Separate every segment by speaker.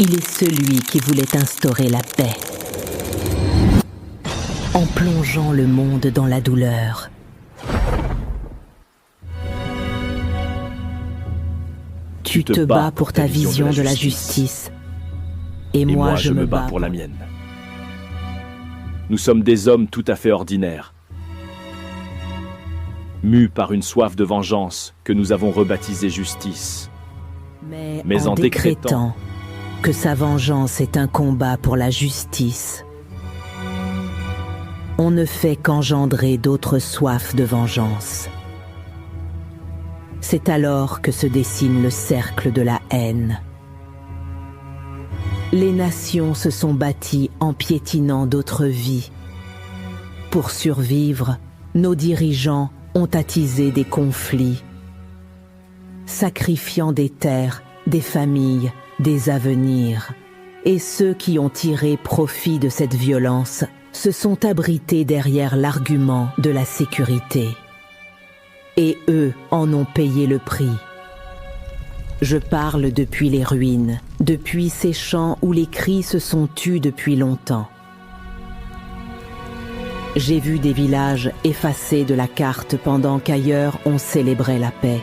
Speaker 1: Il est celui qui voulait instaurer la paix, en plongeant le monde dans la douleur. Tu te bats pour ta vision de la justice, et moi je me bats
Speaker 2: pour la mienne. Nous sommes des hommes tout à fait ordinaires, mus par une soif de vengeance que nous avons rebaptisée justice.
Speaker 1: Mais en décrétant que sa vengeance est un combat pour la justice, on ne fait qu'engendrer d'autres soifs de vengeance. C'est alors que se dessine le cercle de la haine. Les nations se sont bâties en piétinant d'autres vies. Pour survivre, nos dirigeants ont attisé des conflits, sacrifiant des terres, des familles, des avenirs. Et ceux qui ont tiré profit de cette violence se sont abrités derrière l'argument de la sécurité. Et eux en ont payé le prix. Je parle depuis les ruines, depuis ces champs où les cris se sont tus depuis longtemps. J'ai vu des villages effacés de la carte pendant qu'ailleurs on célébrait la paix.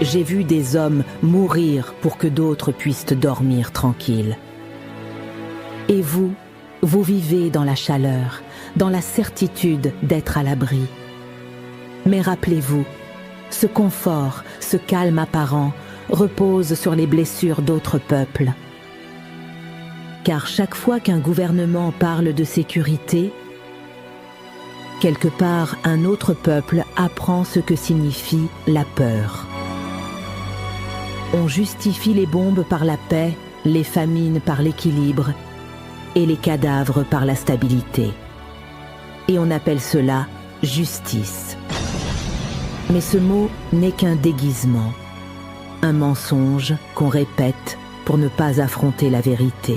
Speaker 1: J'ai vu des hommes mourir pour que d'autres puissent dormir tranquilles. Et vous, vous vivez dans la chaleur, dans la certitude d'être à l'abri. Mais rappelez-vous, ce confort, ce calme apparent repose sur les blessures d'autres peuples. Car chaque fois qu'un gouvernement parle de sécurité, quelque part un autre peuple apprend ce que signifie la peur. On justifie les bombes par la paix, les famines par l'équilibre et les cadavres par la stabilité. Et on appelle cela justice. Mais ce mot n'est qu'un déguisement, un mensonge qu'on répète pour ne pas affronter la vérité.